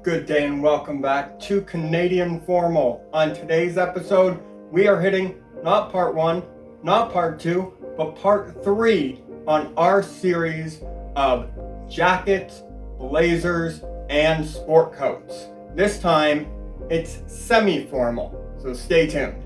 Good day and welcome back to Canadian Formal. On today's episode, we are hitting not part 1, not part 2, but part 3 on our series of jackets, blazers, and sport coats. This time, it's semi-formal, so stay tuned.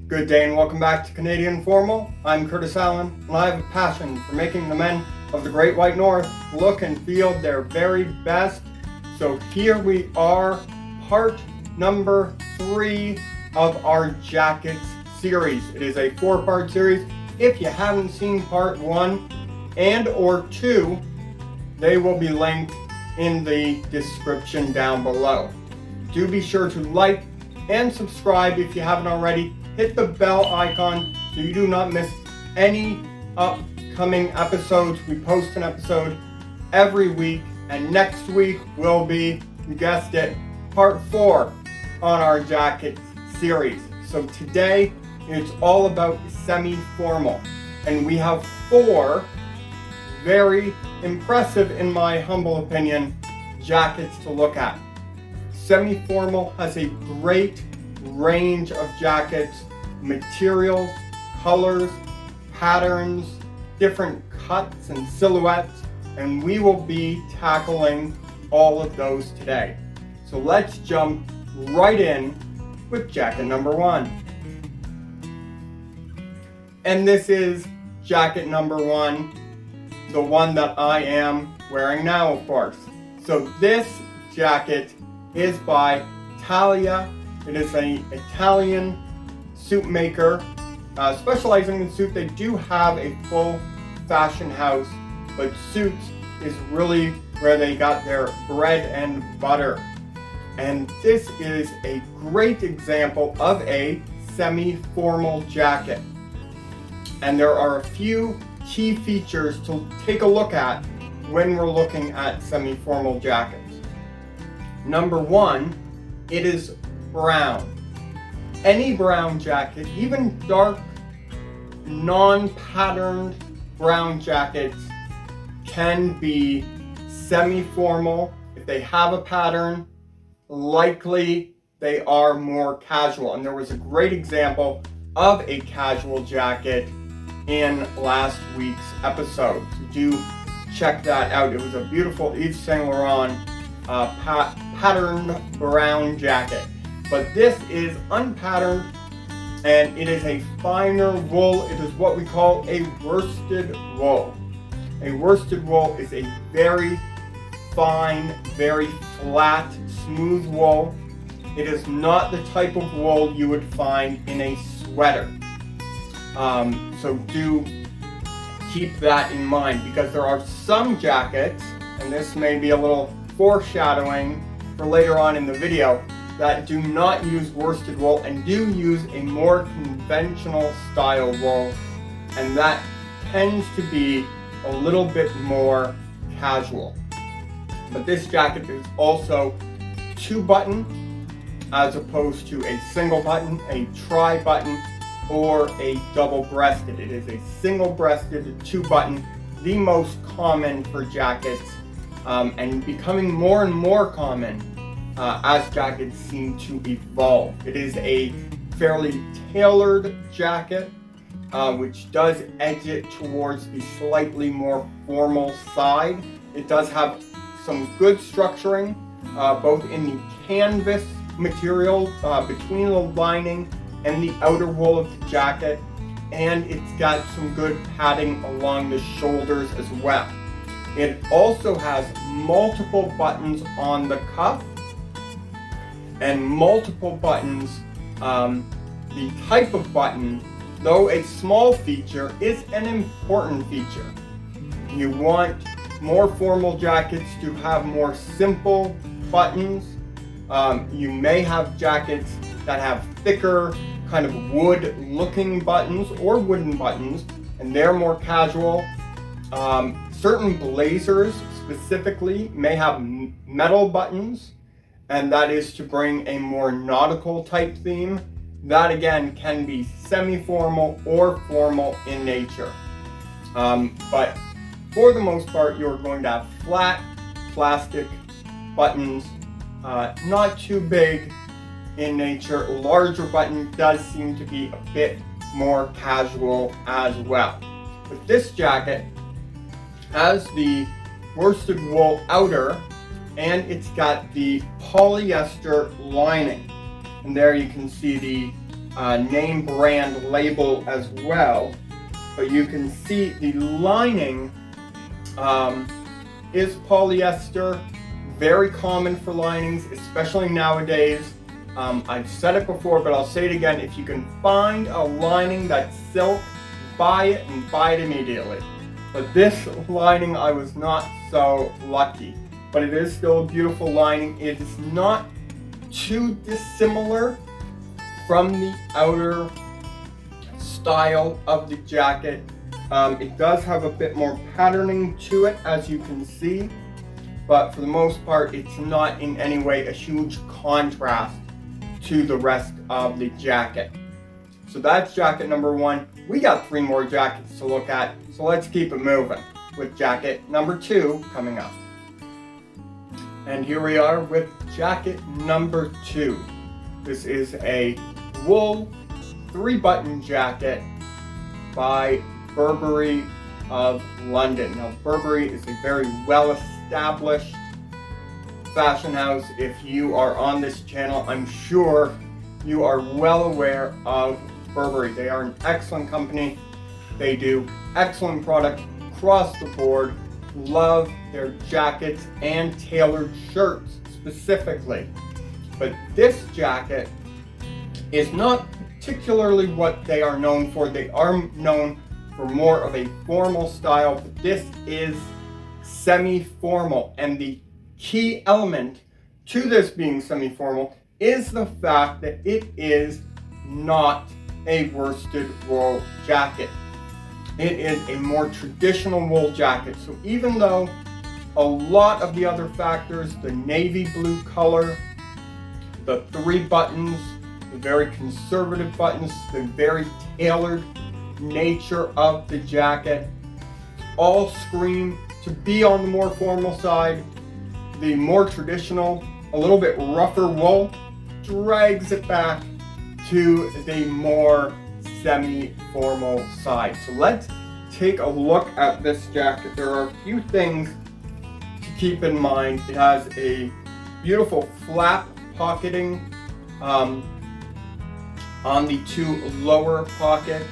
Good day and welcome back to Canadian Formal. I'm Curtis Allen, and I have a passion for making the men of the Great White North look and feel their very best. So here we are, part number 3 of our jackets series. It is a 4-part series. If you haven't seen part 1 and or 2, they will be linked in the description down below. Do be sure to like and subscribe if you haven't already. Hit the bell icon so you do not miss any upcoming episodes. We post an episode every week, and next week will be, you guessed it, part 4 on our jacket series. So today it's all about semi-formal, and we have 4 very impressive, in my humble opinion, jackets to look at. Semi-formal has a great range of jackets, materials, colors, patterns, different cuts and silhouettes, and we will be tackling all of those today. So let's jump right in with jacket number 1. And this is jacket number 1, the one that I am wearing now, of course. So this jacket is by Taglia. It is an Italian suit maker, specializing in suit. They do have a full fashion house, but suits is really where they got their bread and butter. And this is a great example of a semi-formal jacket. And there are a few key features to take a look at when we're looking at semi-formal jackets. Number 1, it is brown. Any brown jacket, even dark, non-patterned brown jackets, can be semi-formal. If they have a pattern, likely they are more casual. And there was a great example of a casual jacket in last week's episode. So do check that out. It was a beautiful Yves Saint Laurent patterned brown jacket. But this is unpatterned, and it is a finer wool. It is what we call a worsted wool. A worsted wool is a very fine, very flat, smooth wool. It is not the type of wool you would find in a sweater. So do keep that in mind, because there are some jackets, and this may be a little foreshadowing for later on in the video, that do not use worsted wool and do use a more conventional style wool, and that tends to be a little bit more casual. But this jacket is also 2-button as opposed to a single button, a tri-button, or a double-breasted. It is a single-breasted 2-button, the most common for jackets, and becoming more and more common as jackets seem to evolve. It is a fairly tailored jacket, which does edge it towards the slightly more formal side. It does have some good structuring, both in the canvas material between the lining and the outer wool of the jacket, and it's got some good padding along the shoulders as well. It also has multiple buttons on the cuff, and multiple buttons. The type of button, though a small feature, is an important feature. You want more formal jackets to have more simple buttons. You may have jackets that have thicker, kind of wood-looking buttons or wooden buttons, and they're more casual. Certain blazers specifically may have metal buttons, and that is to bring a more nautical type theme. that again can be semi-formal or formal in nature. But for the most part, you're going to have flat plastic buttons, not too big in nature. Larger button does seem to be a bit more casual as well. But this jacket has the worsted wool outer, and it's got the polyester lining. And there you can see the name brand label as well. But you can see the lining is polyester, very common for linings, especially nowadays. I've said it before, but I'll say it again. If you can find a lining that's silk, buy it and buy it immediately. But this lining, I was not so lucky. But it is still a beautiful lining. It is not too dissimilar from the outer style of the jacket. It does have a bit more patterning to it, as you can see, but for the most part, it's not in any way a huge contrast to the rest of the jacket. So that's jacket number one. We got 3 more jackets to look at, so let's keep it moving with jacket number 2 coming up. And here we are with jacket number 2. This is a wool 3-button jacket by Burberry of London. Now, Burberry is a very well-established fashion house. If you are on this channel, I'm sure you are well aware of Burberry. They are an excellent company. They do excellent products across the board. Love their jackets and tailored shirts specifically. But this jacket is not particularly what they are known for. They are known for more of a formal style, but this is semi-formal. And the key element to this being semi-formal is the fact that it is not a worsted wool jacket. It is a more traditional wool jacket. So even though a lot of the other factors, the navy blue color, the 3 buttons, the very conservative buttons, the very tailored nature of the jacket, all scream to be on the more formal side. The more traditional, a little bit rougher wool drags it back to the more semi-formal side. So let's take a look at this jacket. There are a few things to keep in mind. It has a beautiful flap pocketing on the 2 lower pockets.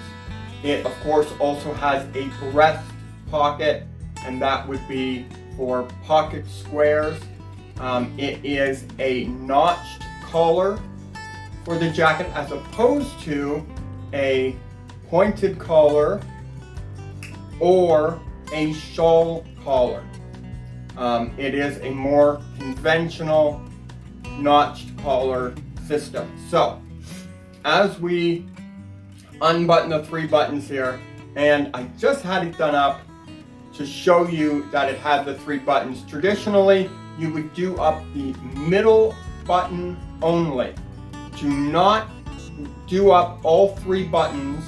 It of course also has a breast pocket, and that would be for pocket squares. It is a notched collar for the jacket as opposed to a pointed collar or a shawl collar. It is a more conventional notched collar system. So as we unbutton the 3 buttons here, and I just had it done up to show you that it had the 3 buttons. Traditionally, you would do up the middle button only. Do not do up all 3 buttons,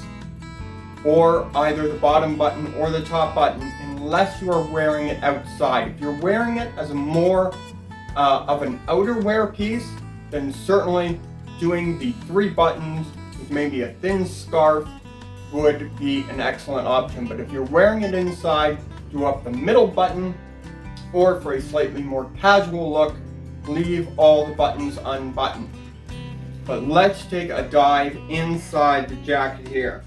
or either the bottom button or the top button, unless you are wearing it outside. If you're wearing it as a more of an outerwear piece, then certainly doing the 3 buttons with maybe a thin scarf would be an excellent option. But if you're wearing it inside, do up the middle button, or for a slightly more casual look, leave all the buttons unbuttoned. But let's take a dive inside the jacket here.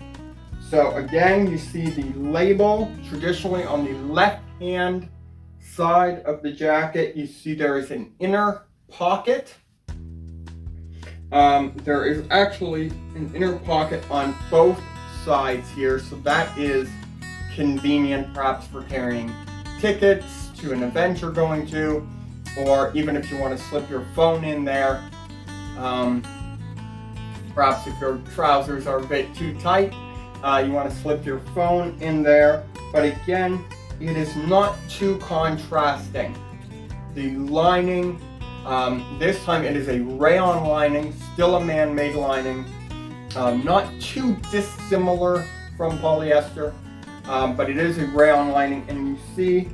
So again, you see the label traditionally on the left hand side of the jacket. You see there is an inner pocket. There is actually an inner pocket on both sides here, so that is convenient perhaps for carrying tickets to an event you're going to, or even if you want to slip your phone in there. Perhaps if your trousers are a bit too tight, you want to slip your phone in there. But again, it is not too contrasting. The lining, this time it is a rayon lining, still a man-made lining. Not too dissimilar from polyester, but it is a rayon lining, and you see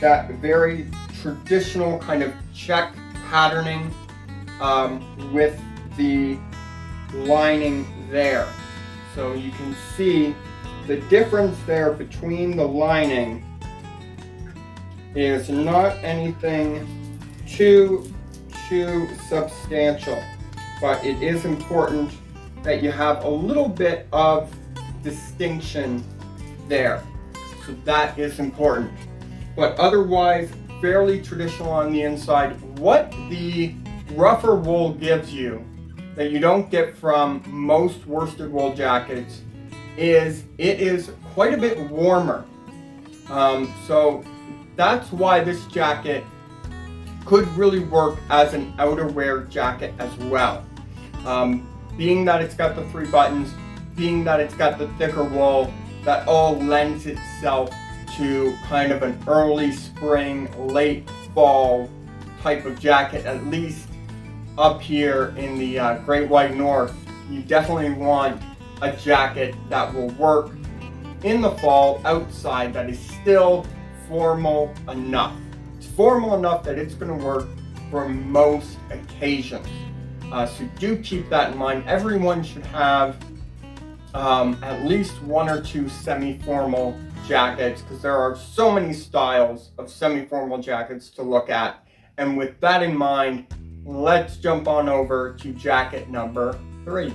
that very traditional kind of check patterning with the lining there. So you can see the difference there between the lining is not anything too substantial, but it is important that you have a little bit of distinction there. So that is important. But otherwise, fairly traditional on the inside. What the rougher wool gives you that you don't get from most worsted wool jackets is it is quite a bit warmer. So that's why this jacket could really work as an outerwear jacket as well. Being that it's got the 3 buttons, being that it's got the thicker wool, that all lends itself to kind of an early spring, late fall type of jacket, at least up here in the Great White North. You definitely want a jacket that will work in the fall outside that is still formal enough. It's formal enough that it's going to work for most occasions. So do keep that in mind. Everyone should have at least 1 or 2 semi-formal jackets, because there are so many styles of semi-formal jackets to look at. And with that in mind, let's jump on over to jacket number 3.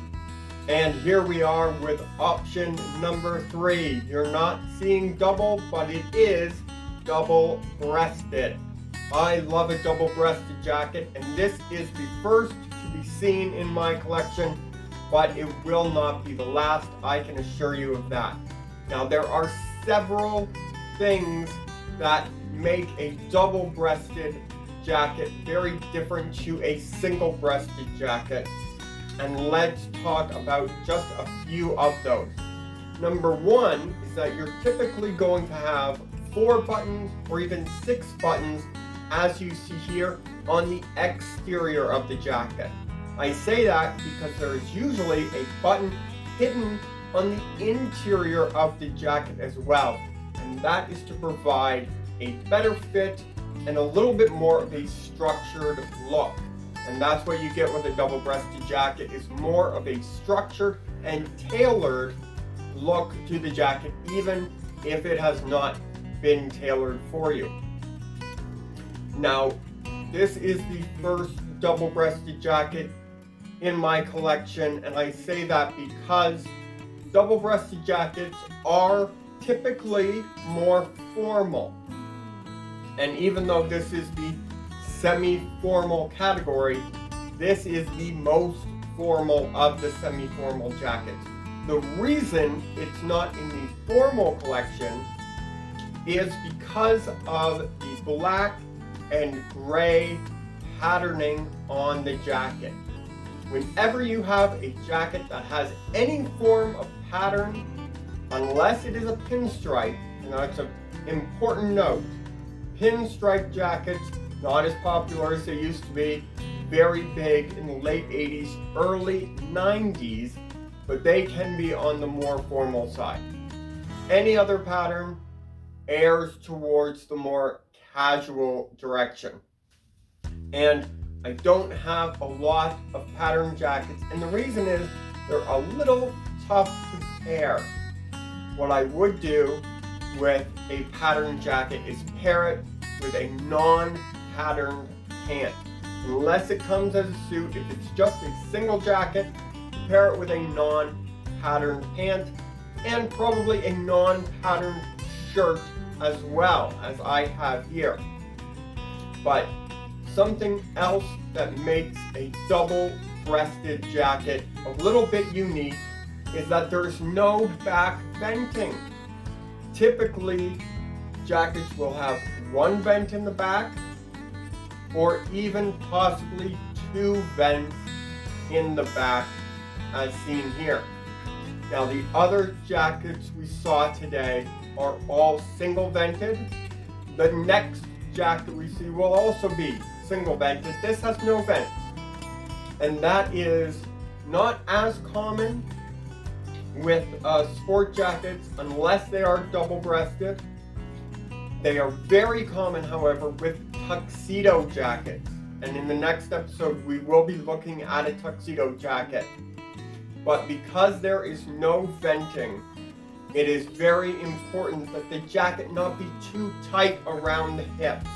And here we are with option number 3. You're not seeing double, but it is double-breasted. I love a double-breasted jacket, and this is the first to be seen in my collection, but it will not be the last, I can assure you of that. Now, there are several things that make a double-breasted jacket very different to a single-breasted jacket, and let's talk about just a few of those. Number 1 is that you're typically going to have 4 buttons or even 6 buttons, as you see here, on the exterior of the jacket. I say that because there is usually a button hidden on the interior of the jacket as well, and that is to provide a better fit and a little bit more of a structured look. And that's what you get with a double-breasted jacket, is more of a structured and tailored look to the jacket, even if it has not been tailored for you. Now, this is the first double-breasted jacket in my collection, and I say that because double-breasted jackets are typically more formal. And even though this is the semi-formal category, this is the most formal of the semi-formal jackets. The reason it's not in the formal collection is because of the black and gray patterning on the jacket. Whenever you have a jacket that has any form of pattern, unless it is a pinstripe, and that's an important note, pinstripe jackets, not as popular as they used to be, very big in the late 80s, early 90s, but they can be on the more formal side. Any other pattern errs towards the more casual direction. And I don't have a lot of pattern jackets, and the reason is they're a little tough to pair. What I would do with a pattern jacket is pair it with a non-patterned pant. Unless it comes as a suit, if it's just a single jacket, pair it with a non-patterned pant and probably a non-patterned shirt as well, as I have here. But something else that makes a double-breasted jacket a little bit unique is that there's no back venting. Typically, jackets will have 1 vent in the back, or even possibly 2 vents in the back, as seen here. Now, the other jackets we saw today are all single vented. The next jacket we see will also be single vented. This has no vents, and that is not as common with sport jackets unless they are double-breasted. They are very common, however, with tuxedo jackets. And in the next episode, we will be looking at a tuxedo jacket. But because there is no venting, it is very important that the jacket not be too tight around the hips,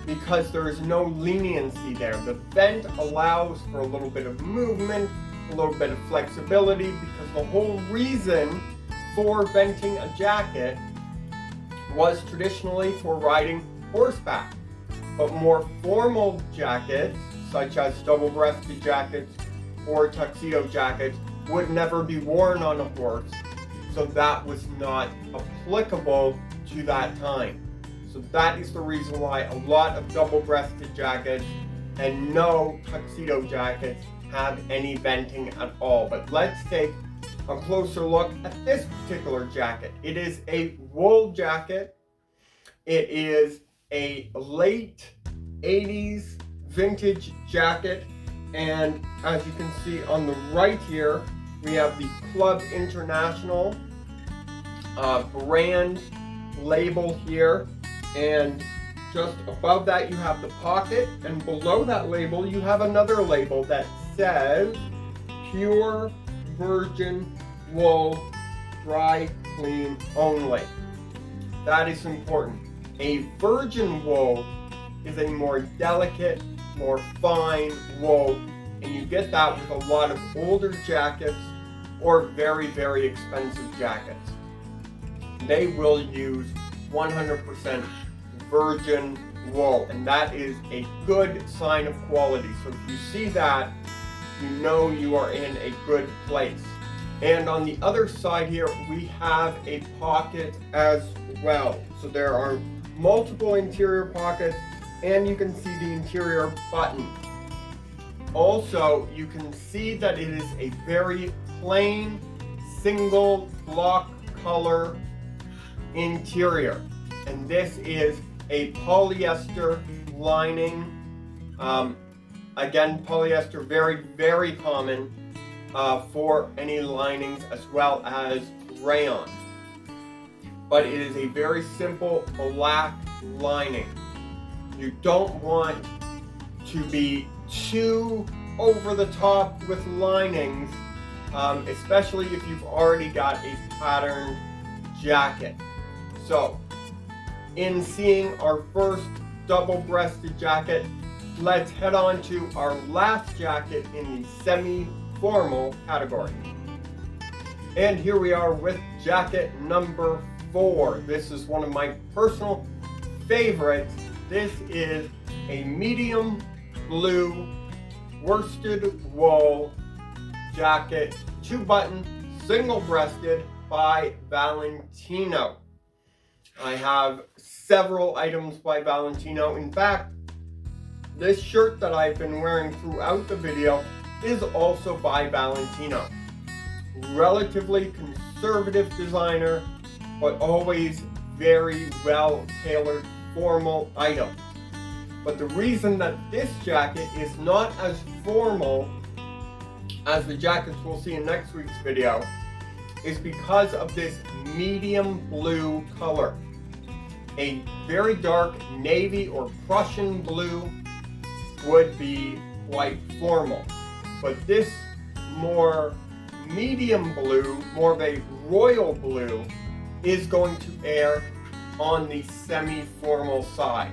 because there is no leniency there. The vent allows for a little bit of movement, a little bit of flexibility, because the whole reason for venting a jacket was traditionally for riding horseback. But more formal jackets, such as double-breasted jackets or tuxedo jackets, would never be worn on a horse, so that was not applicable to that time. So that is the reason why a lot of double-breasted jackets and no tuxedo jackets have any venting at all. But let's take a closer look at this particular jacket. It is a wool jacket. It is a late 80s vintage jacket, and as you can see on the right here, we have the Club International brand label here, and just above that you have the pocket, and below that label you have another label that says Pure Virgin Wool, Dry Clean Only. That is important. A virgin wool is a more delicate, more fine wool, and you get that with a lot of older jackets or very, very expensive jackets. They will use 100% virgin wool, and that is a good sign of quality. So if you see that, you know you are in a good place. And on the other side here, we have a pocket as well. So there are multiple interior pockets, and you can see the interior buttons. Also, you can see that it is a very plain, single block color interior. And this is a polyester lining. Again, polyester, very, very common for any linings, as well as rayon. But it is a very simple black lining. You don't want to be too over the top with linings, especially if you've already got a patterned jacket. So, in seeing our first double-breasted jacket, let's head on to our last jacket in the semi-formal category. And here we are with jacket number 4. This is one of my personal favorites. This is a medium blue worsted wool jacket, 2-button, single-breasted by Valentino. I have several items by Valentino. In fact, this shirt that I've been wearing throughout the video is also by Valentino. Relatively conservative designer, but always very well tailored formal items. But the reason that this jacket is not as formal as the jackets we'll see in next week's video is because of this medium blue color. A very dark navy or Prussian blue would be quite formal, but this more medium blue, more of a royal blue, is going to err on the semi-formal side.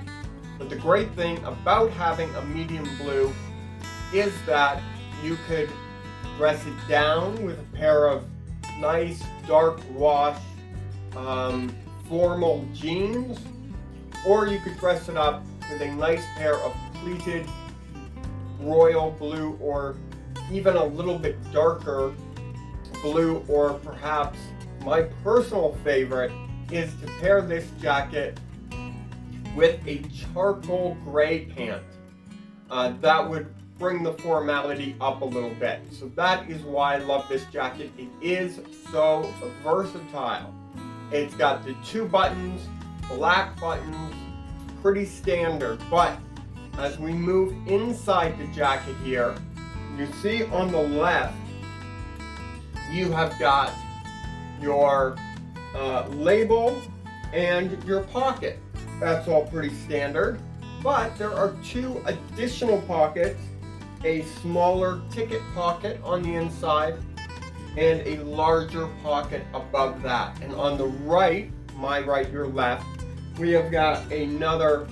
But the great thing about having a medium blue is that you could dress it down with a pair of nice dark wash formal jeans, or you could dress it up with a nice pair of pleated royal blue, or even a little bit darker blue, or perhaps my personal favorite is to pair this jacket with a charcoal gray pant. That would bring the formality up a little bit. So that is why I love this jacket. It is so versatile. It's got the 2 buttons, black buttons, pretty standard. But as we move inside the jacket here, you see on the left, you have got your label, and your pocket. That's all pretty standard. But there are two additional pockets, a smaller ticket pocket on the inside and a larger pocket above that. And on the right, my right, your left, we have got another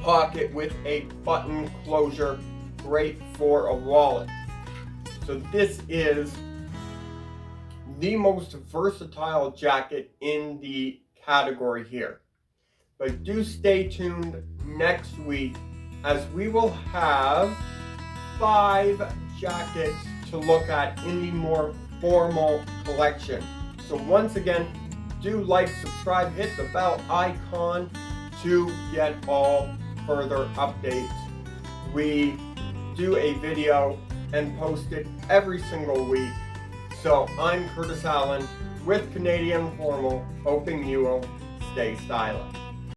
pocket with a button closure, great for a wallet. So this is the most versatile jacket in the category here. But do stay tuned next week as we will have 5 jackets to look at in the more formal collection. So once again, do like, subscribe, hit the bell icon to get all further updates. We do a video and post it every single week. So I'm Curtis Allen with Canadian Formal, hoping you will stay stylish.